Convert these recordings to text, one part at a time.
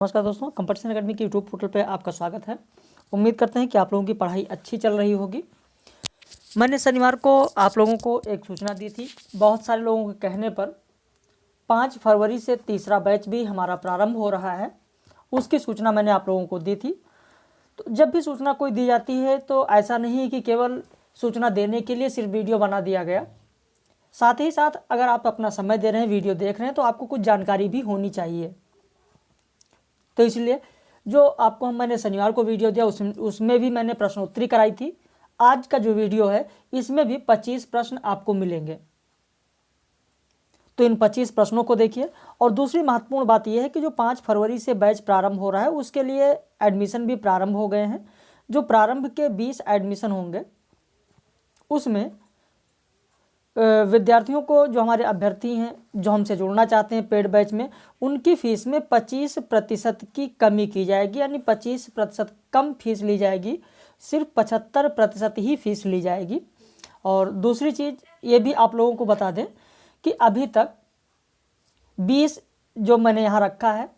नमस्कार दोस्तों, competition academy के यूट्यूब पोर्टल पे आपका स्वागत है। उम्मीद करते हैं कि आप लोगों की पढ़ाई अच्छी चल रही होगी। मैंने शनिवार को आप लोगों को एक सूचना दी थी। बहुत सारे लोगों के कहने पर 5 फरवरी से तीसरा बैच भी हमारा प्रारंभ हो रहा है, उसकी सूचना मैंने आप लोगों को दी थी। तो जब भी सूचना कोई दी जाती है तो ऐसा नहीं है कि केवल सूचना देने के लिए सिर्फ वीडियो बना दिया गया। साथ ही साथ अगर आप अपना समय दे रहे हैं, वीडियो देख रहे हैं, तो आपको कुछ जानकारी भी होनी चाहिए। तो इसलिए जो आपको मैंने शनिवार को वीडियो दिया उसमें भी मैंने प्रश्नोत्तरी कराई थी। आज का जो वीडियो है इसमें भी 25 प्रश्न आपको मिलेंगे। तो इन 25 प्रश्नों को देखिए। और दूसरी महत्वपूर्ण बात यह है कि जो 5 फरवरी से बैच प्रारंभ हो रहा है उसके लिए एडमिशन भी प्रारंभ हो गए हैं। जो प्रारंभ के 20 एडमिशन होंगे उसमें विद्यार्थियों को, जो हमारे अभ्यर्थी हैं जो हमसे जुड़ना चाहते हैं पेड बैच में, उनकी फ़ीस में 25% की कमी की जाएगी, यानी 25% कम फीस ली जाएगी। सिर्फ 75% ही फीस ली जाएगी। और दूसरी चीज़ ये भी आप लोगों को बता दें कि अभी तक 20 जो मैंने यहाँ रखा है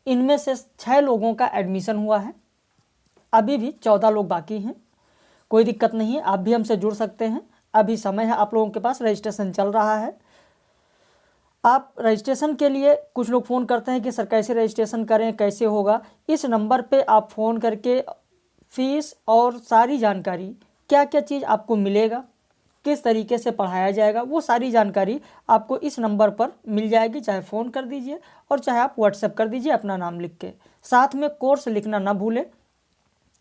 इनमें से 6 लोगों का एडमिशन हुआ है। अभी भी 14 लोग बाकी हैं। कोई दिक्कत नहीं है, आप भी हमसे जुड़ सकते हैं। अभी समय है, आप लोगों के पास रजिस्ट्रेशन चल रहा है। आप रजिस्ट्रेशन के लिए, कुछ लोग फ़ोन करते हैं कि सर कैसे रजिस्ट्रेशन करें, कैसे होगा। इस नंबर पे आप फ़ोन करके फ़ीस और सारी जानकारी, क्या क्या चीज़ आपको मिलेगा, किस तरीके से पढ़ाया जाएगा, वो सारी जानकारी आपको इस नंबर पर मिल जाएगी। चाहे फ़ोन कर दीजिए और चाहे आप व्हाट्सएप कर दीजिए अपना नाम लिख के। साथ में कोर्स लिखना ना भूलें,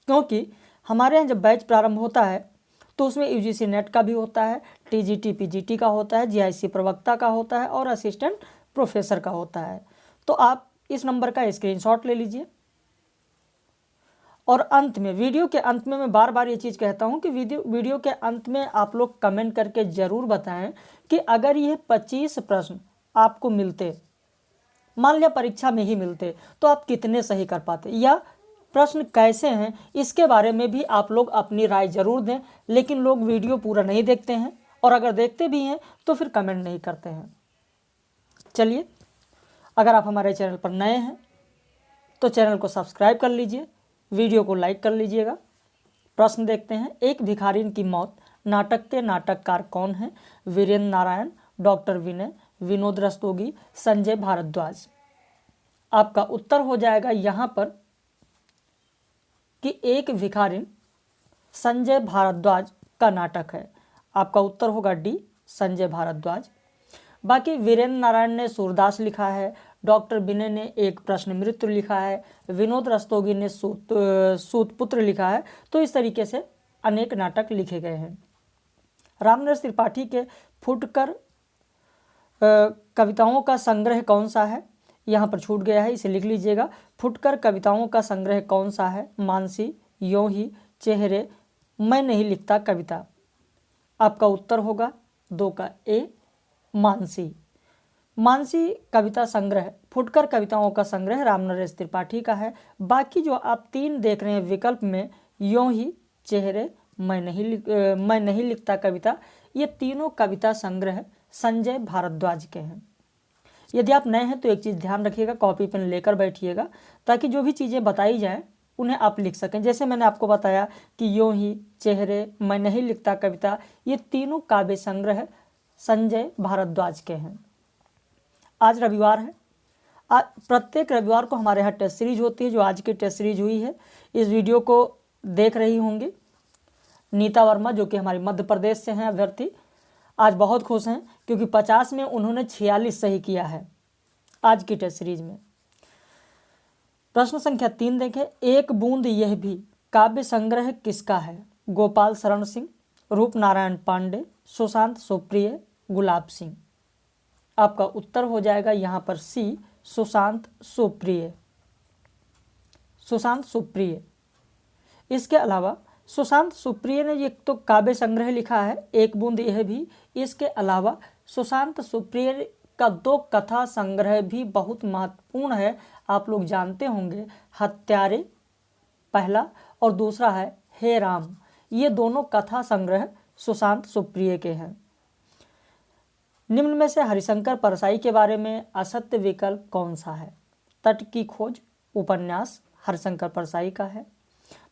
क्योंकि हमारे यहाँ जब बैच प्रारंभ होता है तो उसमें यूजीसी नेट का भी होता है, टीजीटी पीजीटी का होता है, जीआईसी प्रवक्ता का होता है और असिस्टेंट प्रोफेसर का होता है। तो आप इस नंबर का स्क्रीनशॉट ले लीजिए। और अंत में, वीडियो के अंत में मैं बार बार ये चीज़ कहता हूँ कि वीडियो के अंत में आप लोग कमेंट करके ज़रूर बताएं कि अगर ये 25 प्रश्न आपको मिलते, मान लिया परीक्षा में ही मिलते, तो आप कितने सही कर पाते, या प्रश्न कैसे हैं, इसके बारे में भी आप लोग अपनी राय ज़रूर दें। लेकिन लोग वीडियो पूरा नहीं देखते हैं, और अगर देखते भी हैं तो फिर कमेंट नहीं करते हैं। चलिए, अगर आप हमारे चैनल पर नए हैं तो चैनल को सब्सक्राइब कर लीजिए, वीडियो को लाइक कर लीजिएगा। प्रश्न देखते हैं। एक भिखारिन की मौत नाटक के नाटककार कौन है? वीरेंद्र नारायण, डॉक्टर विनय, विनोद रस्तोगी, संजय भारद्वाज। आपका उत्तर हो जाएगा यहाँ पर कि एक भिखारिन संजय भारद्वाज का नाटक है। आपका उत्तर होगा डी, संजय भारद्वाज। बाकी वीरेंद्र नारायण ने सूरदास लिखा है, डॉक्टर विनय ने एक प्रश्न मृत्यु लिखा है, विनोद रस्तोगी ने सूतपुत्र लिखा है। तो इस तरीके से अनेक नाटक लिखे गए हैं। रामनरेश त्रिपाठी के फुटकर कविताओं का संग्रह कौन सा है? यहाँ पर छूट गया है, इसे लिख लीजिएगा। फुटकर कविताओं का संग्रह कौन सा है? मानसी, यों ही, चेहरे, मैं नहीं लिखता कविता। आपका उत्तर होगा 2 का ए, मानसी। मानसी कविता संग्रह, फुटकर कविताओं का संग्रह रामनरेश त्रिपाठी का है। बाकी जो आप 3 देख रहे हैं विकल्प में, यों ही, चेहरे, मैं नहीं लिखता कविता, ये तीनों कविता संग्रह संजय भारद्वाज के हैं। यदि आप नए हैं तो एक चीज़ ध्यान रखिएगा, कॉपी पेन लेकर बैठिएगा, ताकि जो भी चीज़ें बताई जाएं उन्हें आप लिख सकें। जैसे मैंने आपको बताया कि यों ही, चेहरे, मैं नहीं लिखता कविता, ये तीनों काव्य संग्रह संजय भारद्वाज के हैं। आज रविवार है। प्रत्येक रविवार को हमारे यहाँ टेस्ट सीरीज होती है, जो आज की टेस्ट सीरीज हुई है। इस वीडियो को देख रही होंगी नीता वर्मा, जो कि हमारे मध्य प्रदेश से हैं अभ्यर्थी। आज बहुत खुश हैं क्योंकि 50 में उन्होंने 46 सही किया है आज की टेस्ट सीरीज में। प्रश्न संख्या 3 देखें। एक बूंद यह भी काव्य संग्रह किसका है? गोपाल शरण सिंह, रूप नारायण पांडे, सुशांत सुप्रिय, गुलाब सिंह। आपका उत्तर हो जाएगा यहाँ पर सी, सुशांत सुप्रिय। सुशांत सुप्रिय। इसके अलावा सुशांत सुप्रिय ने एक तो काव्य संग्रह लिखा है, एक बूंद यह भी। इसके अलावा सुशांत सुप्रिय का 2 कथा संग्रह भी बहुत महत्वपूर्ण है, आप लोग जानते होंगे। हत्यारे पहला और दूसरा है हे राम। ये दोनों कथा संग्रह सुशांत सुप्रिय के हैं। निम्न में से हरिशंकर परसाई के बारे में असत्य विकल्प कौन सा है? तट की खोज, उपन्यास हरिशंकर परसाई का है।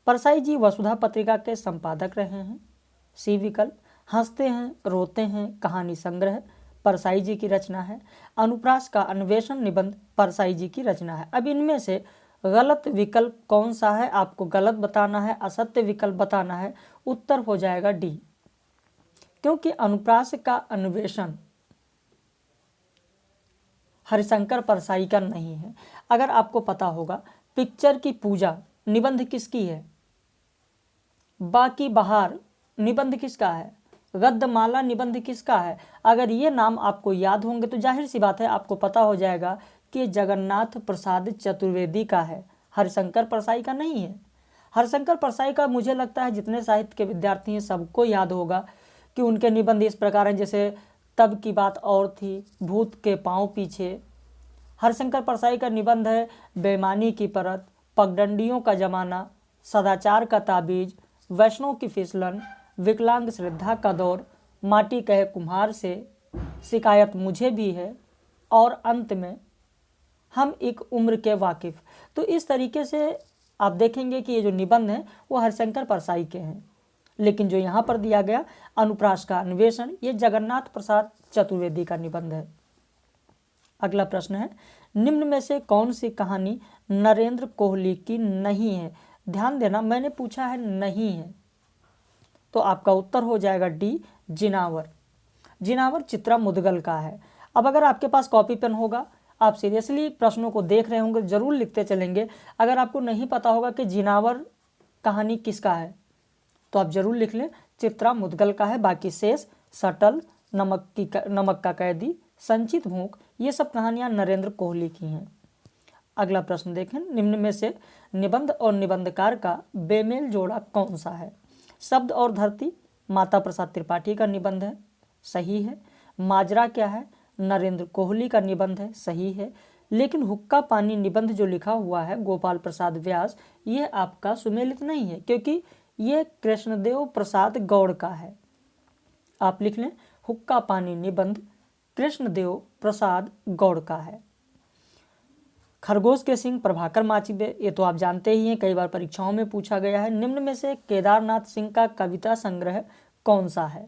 परसाई जी वसुधा पत्रिका के संपादक रहे हैं। सी विकल्प हंसते हैं रोते हैं कहानी संग्रह परसाई जी की रचना है। अनुप्रास का अन्वेषण निबंध परसाई जी की रचना है। अब इनमें से गलत विकल्प कौन सा है, आपको गलत बताना है, असत्य विकल्प बताना है। उत्तर हो जाएगा डी, क्योंकि अनुप्रास का अन्वेषण हरिशंकर परसाई का नहीं है। अगर आपको पता होगा पिक्चर की पूजा निबंध किसकी है, बाकी बहार निबंध किसका है, गद्यमाला निबंध किसका है, अगर ये नाम आपको याद होंगे तो जाहिर सी बात है आपको पता हो जाएगा कि जगन्नाथ प्रसाद चतुर्वेदी का है, हरिशंकर परसाई का नहीं है। हरिशंकर परसाई का मुझे लगता है जितने साहित्य के विद्यार्थी हैं सबको याद होगा कि उनके निबंध इस प्रकार हैं, जैसे तब की बात और थी, भूत के पांव पीछे। हरिशंकर परसाई का निबंध है बेईमानी की परत, पगडंडियों का जमाना, सदाचार का ताबीज, वैष्णव की फिसलन, विकलांग श्रद्धा का दौर, माटी कहे कुम्हार से, शिकायत मुझे भी है, और अंत में हम एक उम्र के वाकिफ। तो इस तरीके से आप देखेंगे कि ये जो निबंध हैं वो हरिशंकर परसाई के हैं, लेकिन जो यहाँ पर दिया गया अनुप्रास का अन्वेषण ये जगन्नाथ प्रसाद चतुर्वेदी का निबंध है। अगला प्रश्न है निम्न में से कौन सी कहानी नरेंद्र कोहली की नहीं है। ध्यान देना मैंने पूछा है नहीं है, तो आपका उत्तर हो जाएगा डी जिनावर। जिनावर चित्रा मुदगल का है। अब अगर आपके पास कॉपी पेन होगा आप सीरियसली प्रश्नों को देख रहे होंगे, जरूर लिखते चलेंगे। अगर आपको नहीं पता होगा कि जिनावर कहानी किसका है तो आप जरूर लिख लें चित्रा मुदगल का है। बाकी शेष, सटल, नमक का कैदी, संचित भूख, ये सब कहानियां नरेंद्र कोहली की हैं। अगला प्रश्न देखें निम्न में से निबंध और निबंधकार का बेमेल जोड़ा कौन सा है। शब्द और धरती माता प्रसाद त्रिपाठी का निबंध है, सही है। माजरा क्या है, नरेंद्र कोहली का निबंध है, सही है। लेकिन हुक्का पानी निबंध जो लिखा हुआ है गोपाल प्रसाद व्यास, ये आपका सुमेलित नहीं है क्योंकि ये कृष्णदेव प्रसाद गौड़ का है। आप लिख लें हुक्का पानी निबंध कृष्णदेव प्रसाद गौड़ का है। खरगोश के सिंह प्रभाकर माचिबे, ये तो आप जानते ही हैं, कई बार परीक्षाओं में पूछा गया है। निम्न में से केदारनाथ सिंह का कविता संग्रह कौन सा है।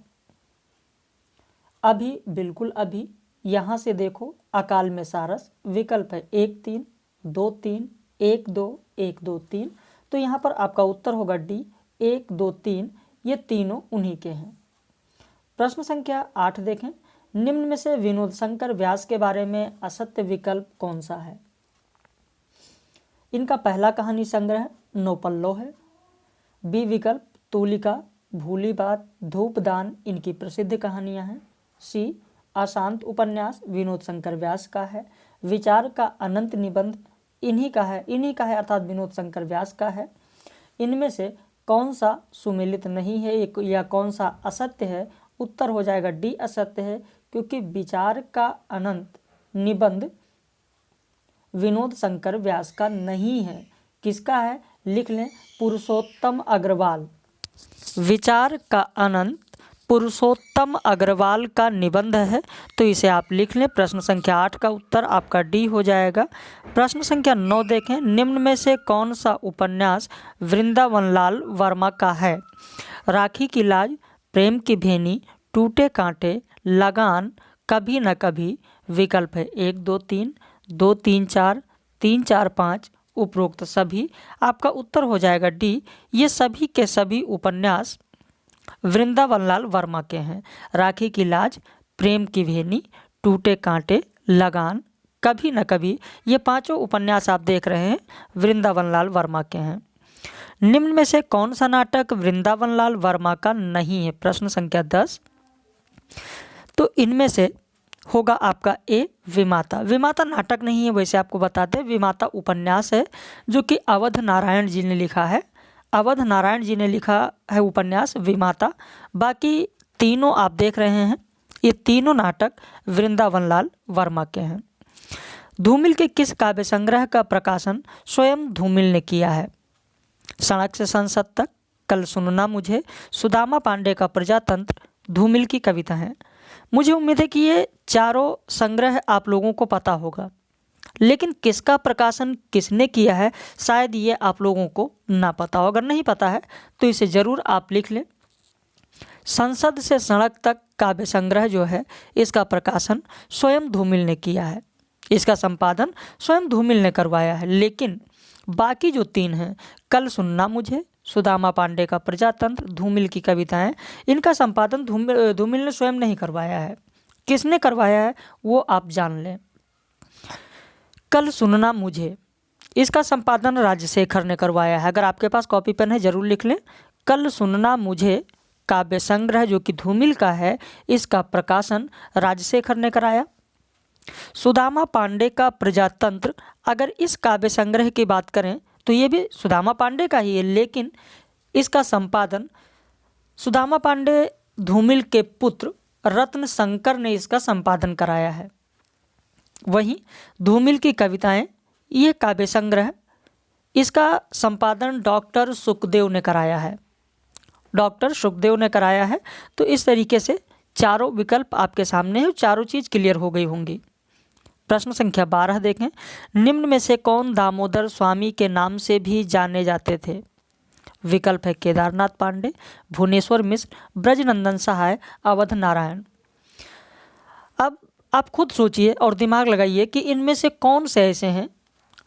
अभी, बिल्कुल अभी, यहाँ से देखो, अकाल में सारस, विकल्प है 1 3 2 3 1 2 1 2 3। तो यहाँ पर आपका उत्तर होगा डी 1 2 3, ये तीनों उन्हीं के हैं। प्रश्न संख्या 8 देखें निम्न में से विनोद शंकर व्यास के बारे में असत्य विकल्प कौन सा है। इनका पहला कहानी संग्रह नौपल्लो है। बी विकल्प तूलिका, भूली बात, धूपदान इनकी प्रसिद्ध कहानियां हैं। सी अशांत उपन्यास विनोद शंकर व्यास का है। विचार का अनंत निबंध इन्हीं का है अर्थात विनोद शंकर व्यास का है। इनमें से कौन सा सुमेलित नहीं है या कौन सा असत्य है। उत्तर हो जाएगा डी असत्य है, क्योंकि विचार का अनंत निबंध विनोद शंकर व्यास का नहीं है। किसका है, लिख लें पुरुषोत्तम अग्रवाल। विचार का अनंत पुरुषोत्तम अग्रवाल का निबंध है, तो इसे आप लिख लें। प्रश्न संख्या 8 का उत्तर आपका डी हो जाएगा। प्रश्न संख्या 9 देखें निम्न में से कौन सा उपन्यास वृंदावनलाल वर्मा का है। राखी की लाज, प्रेम की भेनी, टूटे कांटे, लगान, कभी न कभी। विकल्प है 1 2 3 2 3 4 3 4 5, उपरोक्त सभी। आपका उत्तर हो जाएगा डी, ये सभी के सभी उपन्यास वृंदावनलाल वर्मा के हैं। राखी की लाज, प्रेम की भेनी, टूटे कांटे, लगान, कभी न कभी, ये पांचों उपन्यास आप देख रहे हैं वृंदावनलाल वर्मा के हैं। निम्न में से कौन सा नाटक वृंदावनलाल वर्मा का नहीं है। प्रश्न संख्या 10, तो इनमें से होगा आपका ए विमाता। विमाता नाटक नहीं है, वैसे आपको बताते हैं विमाता उपन्यास है जो कि अवध नारायण जी ने लिखा है। अवध नारायण जी ने लिखा है उपन्यास विमाता। बाकी तीनों आप देख रहे हैं, ये तीनों नाटक वृंदावनलाल वर्मा के हैं। धूमिल के किस काव्य संग्रह का प्रकाशन स्वयं धूमिल ने किया है। सड़क से संसद तक, कल सुनना मुझे, सुदामा पांडे का प्रजातंत्र धूमिल की कविता है। मुझे उम्मीद है कि ये चारों संग्रह आप लोगों को पता होगा। लेकिन किसका प्रकाशन किसने किया है शायद ये आप लोगों को ना पता हो। अगर नहीं पता है तो इसे ज़रूर आप लिख लें। संसद से सड़क तक काव्य संग्रह जो है इसका प्रकाशन स्वयं धूमिल ने किया है, इसका संपादन स्वयं धूमिल ने करवाया है। लेकिन बाकी जो 3 हैं, कल सुनना मुझे, सुदामा पांडे का प्रजातंत्र, धूमिल की कविताएं, इनका संपादन धूमिल ने स्वयं नहीं करवाया है। किसने करवाया है वो आप जान लें। कल सुनना मुझे, इसका संपादन राजशेखर ने करवाया है। अगर आपके पास कॉपी पेन है ज़रूर लिख लें। कल सुनना मुझे काव्य संग्रह जो कि धूमिल का है, इसका प्रकाशन राजशेखर ने कराया। सुदामा पांडे का प्रजातंत्र, अगर इस काव्य संग्रह की बात करें तो ये भी सुदामा पांडे का ही है, लेकिन इसका संपादन सुदामा पांडे धूमिल के पुत्र रत्न शंकर ने इसका संपादन कराया है। वहीं धूमिल की कविताएं, ये काव्य संग्रह, इसका संपादन डॉक्टर सुखदेव ने कराया है, डॉक्टर सुखदेव ने कराया है। तो इस तरीके से चारों विकल्प आपके सामने है, चारों चीज़ क्लियर हो गई होंगी। प्रश्न संख्या 12 देखें। निम्न में से कौन दामोदर स्वामी के नाम से भी जाने जाते थे? विकल्प है केदारनाथ पांडे, भुवनेश्वर मिश्र, ब्रजनंदन सहाय, अवध नारायण। अब आप खुद सोचिए और दिमाग लगाइए कि इनमें से कौन से ऐसे हैं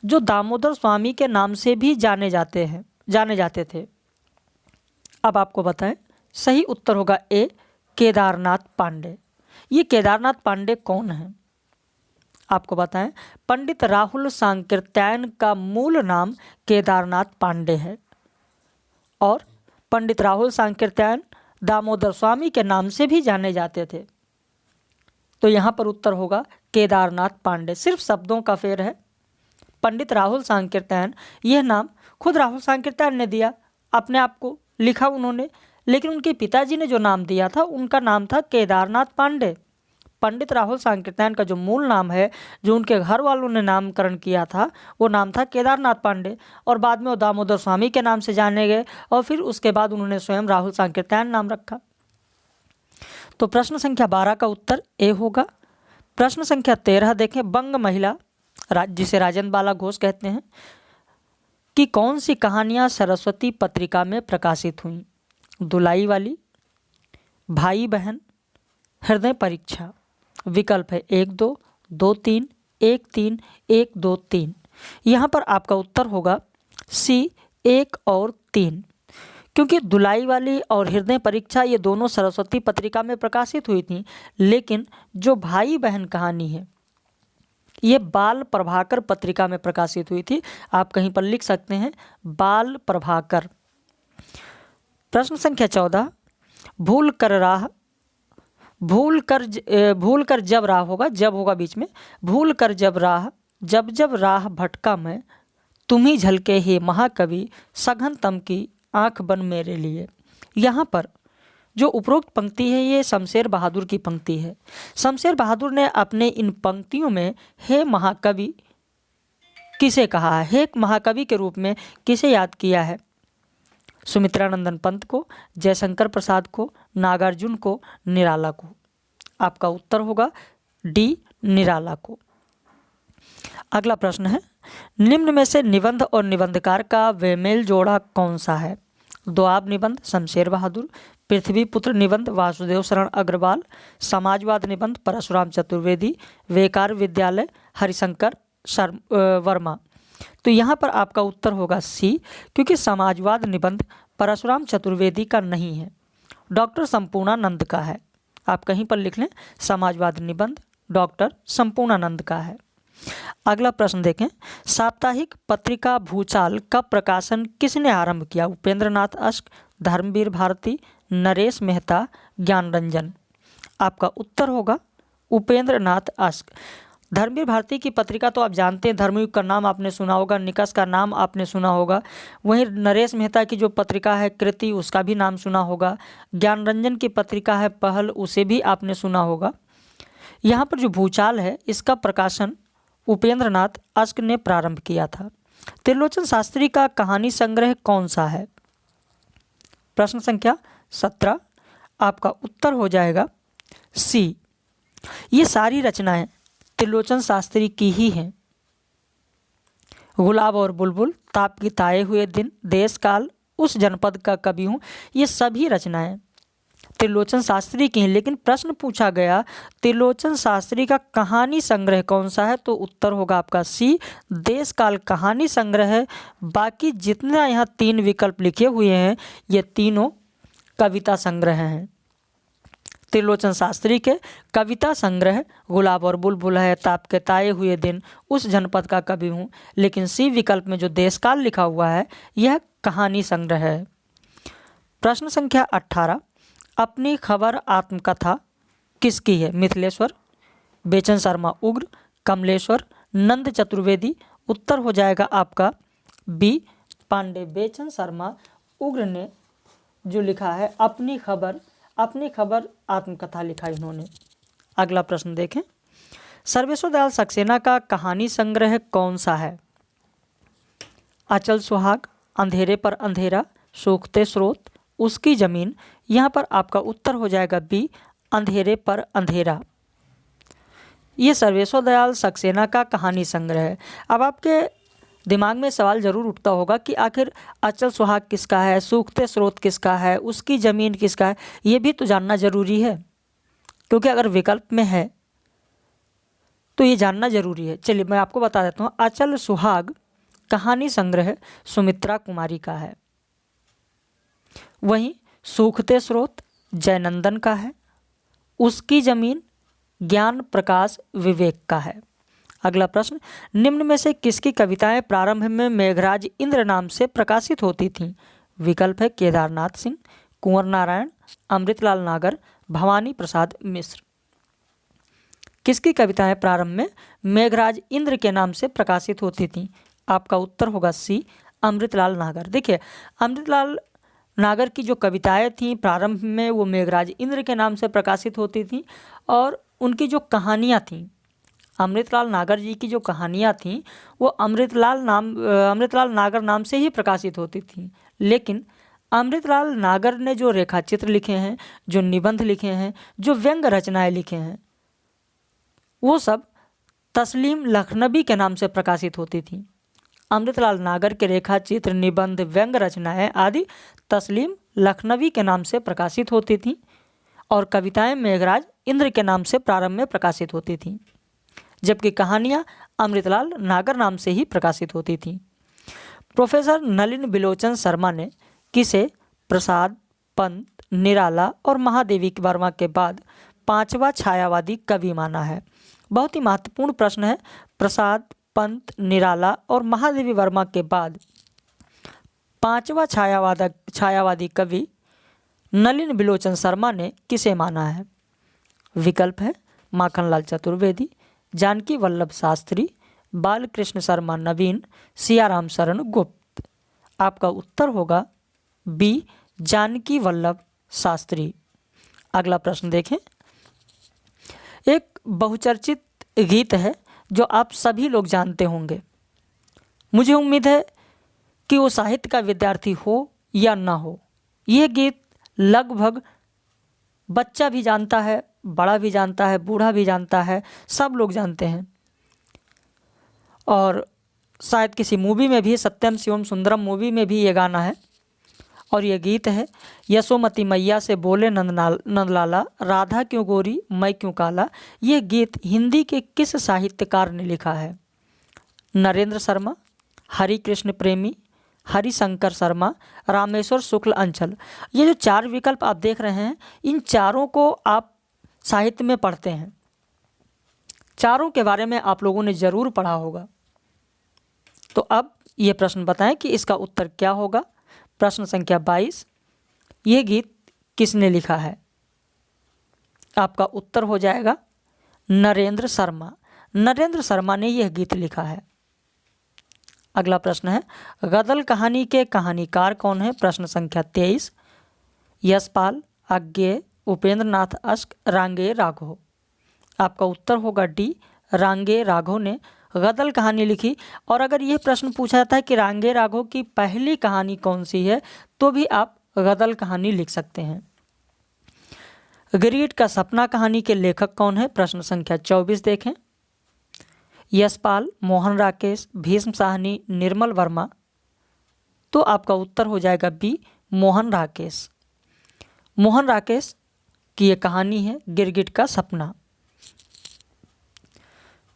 जो दामोदर स्वामी के नाम से भी जाने जाते थे। अब आपको बताएं, सही उत्तर होगा ए, केदारनाथ पांडे। ये केदारनाथ पांडे कौन हैं? आपको बताएं, पंडित राहुल सांकृत्यायन का मूल नाम केदारनाथ पांडे है और पंडित राहुल सांकृत्यायन दामोदर स्वामी के नाम से भी जाने जाते थे। तो यहाँ पर उत्तर होगा केदारनाथ पांडे। सिर्फ शब्दों का फेर है। पंडित राहुल सांकृत्यायन, यह नाम खुद राहुल सांकृत्यायन ने दिया, अपने आप को लिखा उन्होंने, लेकिन उनके पिताजी ने जो नाम दिया था उनका नाम था केदारनाथ पांडे। पंडित राहुल सांकृत्यायन का जो मूल नाम है, जो उनके घर वालों ने नामकरण किया था, वो नाम था केदारनाथ पांडे और बाद में वो दामोदर स्वामी के नाम से जाने गए और फिर उसके बाद उन्होंने स्वयं राहुल सांकृत्यायन नाम रखा। तो प्रश्न संख्या 12 का उत्तर ए होगा। प्रश्न संख्या 13 देखें। बंग महिला, जिसे राजेंद्र बाला घोष कहते हैं, कि कौन सी कहानियाँ सरस्वती पत्रिका में प्रकाशित हुई? दुलाई वाली, भाई बहन, हृदय परीक्षा। विकल्प है 1 2, 2 3, 1 3, 1 2 3। यहाँ पर आपका उत्तर होगा सी, 1 और 3, क्योंकि दुलाई वाली और हृदय परीक्षा ये दोनों सरस्वती पत्रिका में प्रकाशित हुई थी, लेकिन जो भाई बहन कहानी है ये बाल प्रभाकर पत्रिका में प्रकाशित हुई थी। आप कहीं पर लिख सकते हैं बाल प्रभाकर। प्रश्न संख्या 14। भूल कर जब राह होगा, जब होगा बीच में, भूल कर जब राह, जब जब राह भटका मैं, तुम्ही झलके हे महाकवि, सघन तम की आंख बन मेरे लिए। यहाँ पर जो उपरोक्त पंक्ति है ये शमशेर बहादुर की पंक्ति है। शमशेर बहादुर ने अपने इन पंक्तियों में हे महाकवि किसे कहा है, हे महाकवि के रूप में किसे याद किया है? सुमित्रानंदन पंत को, जयशंकर प्रसाद को, नागार्जुन को, निराला को। आपका उत्तर होगा डी, निराला को। अगला प्रश्न है, निम्न में से निबंध और निबंधकार का बेमेल जोड़ा कौन सा है? दोआब निबंध शमशेर बहादुर, पृथ्वीपुत्र निबंध वासुदेव शरण अग्रवाल, समाजवाद निबंध परशुराम चतुर्वेदी, वेकार विद्यालय हरिशंकर वर्मा। तो यहाँ पर आपका उत्तर होगा सी, क्योंकि समाजवाद निबंध परशुराम चतुर्वेदी का नहीं है, डॉक्टर संपूर्णानंद का है। आप कहीं पर लिख लें समाजवाद निबंध डॉक्टर संपूर्णानंद का है। अगला प्रश्न देखें, साप्ताहिक पत्रिका भूचाल का प्रकाशन किसने आरंभ किया? उपेंद्र नाथ अश्क, धर्मवीर भारती, नरेश मेहता, ज्ञान रंजन। आपका उत्तर होगा उपेंद्र नाथ अश्क। धर्मवीर भारती की पत्रिका तो आप जानते हैं, धर्मयुग का नाम आपने सुना होगा, निकष का नाम आपने सुना होगा। वहीं नरेश मेहता की जो पत्रिका है कृति, उसका भी नाम सुना होगा। ज्ञान रंजन की पत्रिका है पहल, उसे भी आपने सुना होगा। यहाँ पर जो भूचाल है इसका प्रकाशन उपेंद्र नाथ अश्क ने प्रारंभ किया था। त्रिलोचन शास्त्री का कहानी संग्रह कौन सा है? प्रश्न संख्या 17। आपका उत्तर हो जाएगा सी। ये सारी रचनाएं त्रिलोचन शास्त्री की ही हैं। गुलाब और बुलबुल, ताप की ताए हुए दिन, देश काल, उस जनपद का कवि हूँ, ये सभी रचनाएं त्रिलोचन शास्त्री की हैं। लेकिन प्रश्न पूछा गया त्रिलोचन शास्त्री का कहानी संग्रह कौन सा है, तो उत्तर होगा आपका सी, देश काल कहानी संग्रह है। बाकी जितना यहाँ 3 विकल्प लिखे हुए हैं ये तीनों कविता संग्रह हैं। त्रिलोचन शास्त्री के कविता संग्रह गुलाब और बुलबुल है, ताप के ताए हुए दिन, उस जनपद का कवि हूँ। लेकिन सी विकल्प में जो देशकाल लिखा हुआ है यह कहानी संग्रह है। प्रश्न संख्या 18, अपनी खबर आत्मकथा किसकी है? मिथिलेश्वर, बेचन शर्मा उग्र, कमलेश्वर, नंद चतुर्वेदी। उत्तर हो जाएगा आपका बी, पांडे बेचन शर्मा उग्र ने जो लिखा है अपनी खबर आत्मकथा लिखा इन्होंने। अगला प्रश्न देखें, सर्वेश्वर दयाल सक्सेना का कहानी संग्रह कौन सा है? अचल सुहाग, अंधेरे पर अंधेरा, सूखते स्रोत, उसकी जमीन। यहाँ पर आपका उत्तर हो जाएगा बी, अंधेरे पर अंधेरा। ये सर्वेश्वर दयाल सक्सेना का कहानी संग्रह है। अब आपके दिमाग में सवाल जरूर उठता होगा कि आखिर अचल सुहाग किसका है, सूखते स्रोत किसका है, उसकी ज़मीन किसका है, ये भी तो जानना जरूरी है, क्योंकि अगर विकल्प में है तो ये जानना जरूरी है। चलिए मैं आपको बता देता हूँ, अचल सुहाग कहानी संग्रह सुमित्रा कुमारी का है। वहीं सूखते स्रोत जयनंदन का है, उसकी जमीन ज्ञान प्रकाश विवेक का है। अगला प्रश्न, निम्न में से किसकी कविताएं प्रारंभ में मेघराज इंद्र नाम से प्रकाशित होती थीं? विकल्प है केदारनाथ सिंह, कुंवर नारायण, अमृतलाल नागर, भवानी प्रसाद मिश्र। किसकी कविताएं प्रारंभ में मेघराज इंद्र के नाम से प्रकाशित होती थीं? आपका उत्तर होगा सी, अमृतलाल नागर। देखिए, अमृतलाल नागर की जो कविताएं थीं प्रारंभ में वो मेघराज इंद्र के नाम से प्रकाशित होती थीं, और उनकी जो कहानियाँ थीं, अमृतलाल नागर जी की जो कहानियाँ थीं वो अमृतलाल नागर नाम से ही प्रकाशित होती थीं। लेकिन अमृतलाल नागर ने जो रेखाचित्र लिखे हैं, जो निबंध लिखे हैं, जो व्यंग रचनाएं लिखे हैं, वो सब तस्लीम लखनवी के नाम से प्रकाशित होती थीं। अमृतलाल नागर के रेखाचित्र, निबंध, व्यंग रचनाएं आदि तस्लीम लखनवी के नाम से प्रकाशित होती थीं, और कविताएं मेघराज इंद्र के नाम से प्रारंभ में प्रकाशित होती थीं, जबकि कहानियां अमृतलाल नागर नाम से ही प्रकाशित होती थीं। प्रोफेसर नलिन बिलोचन शर्मा ने किसे प्रसाद, पंत, निराला और महादेवी वर्मा के बाद 5वां छायावादी कवि माना है? बहुत ही महत्वपूर्ण प्रश्न है। प्रसाद, पंत, निराला और महादेवी वर्मा के बाद 5वां छायावादी कवि नलिन बिलोचन शर्मा ने किसे माना है? विकल्प है माखनलाल चतुर्वेदी, जानकी वल्लभ शास्त्री, बालकृष्ण शर्मा नवीन, सियाराम शरण गुप्त। आपका उत्तर होगा बी, जानकी वल्लभ शास्त्री। अगला प्रश्न देखें, एक बहुचर्चित गीत है जो आप सभी लोग जानते होंगे। मुझे उम्मीद है कि वो साहित्य का विद्यार्थी हो या ना हो, यह गीत लगभग बच्चा भी जानता है, बड़ा भी जानता है, बूढ़ा भी जानता है, सब लोग जानते हैं। और शायद किसी मूवी में भी, सत्यम शिवम सुंदरम मूवी में भी ये गाना है। और ये गीत है, यशोमती मैया से बोले नंदलाला, राधा क्यों गोरी मैं क्यों काला। ये गीत हिंदी के किस साहित्यकार ने लिखा है? नरेंद्र शर्मा, हरिकृष्ण प्रेमी, हरिशंकर शर्मा, रामेश्वर शुक्ल अंचल। ये जो 4 विकल्प आप देख रहे हैं, इन चारों को आप साहित्य में पढ़ते हैं, चारों के बारे में आप लोगों ने जरूर पढ़ा होगा। तो अब ये प्रश्न बताएं कि इसका उत्तर क्या होगा। प्रश्न संख्या 22, ये गीत किसने लिखा है? आपका उत्तर हो जाएगा नरेंद्र शर्मा। नरेंद्र शर्मा ने यह गीत लिखा है। अगला प्रश्न है, गदल कहानी के कहानीकार कौन है? प्रश्न संख्या 23, यशपाल, अज्ञेय, उपेंद्र नाथ अश्क, रांगे राघव। आपका उत्तर होगा डी, रांगे राघव ने गदल कहानी लिखी। और अगर यह प्रश्न पूछा जाता है कि रांगे राघव की पहली कहानी कौन सी है, तो भी आप गदल कहानी लिख सकते हैं। गिरगिट का सपना कहानी के लेखक कौन है? प्रश्न संख्या 24 देखें। यशपाल, मोहन राकेश, भीष्म साहनी, निर्मल वर्मा। तो आपका उत्तर हो जाएगा बी, मोहन राकेश। मोहन राकेश की ये कहानी है गिरगिट का सपना।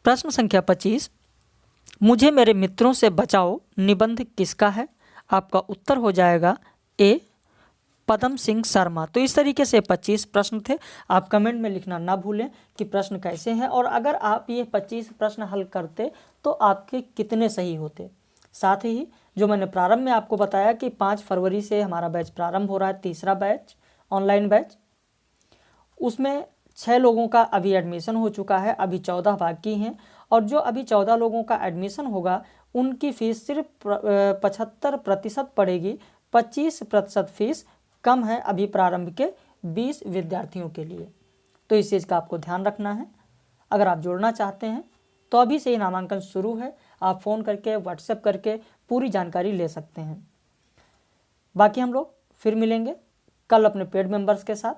प्रश्न संख्या 25, मुझे मेरे मित्रों से बचाओ निबंध किसका है? आपका उत्तर हो जाएगा ए, पदम सिंह शर्मा। तो इस तरीके से 25 प्रश्न थे। आप कमेंट में लिखना ना भूलें कि प्रश्न कैसे हैं, और अगर आप ये 25 प्रश्न हल करते तो आपके कितने सही होते। साथ ही जो मैंने प्रारंभ में आपको बताया कि 5 फरवरी से हमारा बैच प्रारंभ हो रहा है, तीसरा बैच, ऑनलाइन बैच, उसमें 6 लोगों का अभी एडमिशन हो चुका है, अभी 14 बाकी हैं। और जो अभी 14 लोगों का एडमिशन होगा उनकी फ़ीस सिर्फ 75% पड़ेगी, 25% फीस कम है अभी प्रारंभ के 20 विद्यार्थियों के लिए। तो इस चीज़ का आपको ध्यान रखना है। अगर आप जुड़ना चाहते हैं तो अभी से ही नामांकन शुरू है, आप फ़ोन करके, व्हाट्सएप करके पूरी जानकारी ले सकते हैं। बाकी हम लोग फिर मिलेंगे कल अपने पेड मेंबर्स के साथ।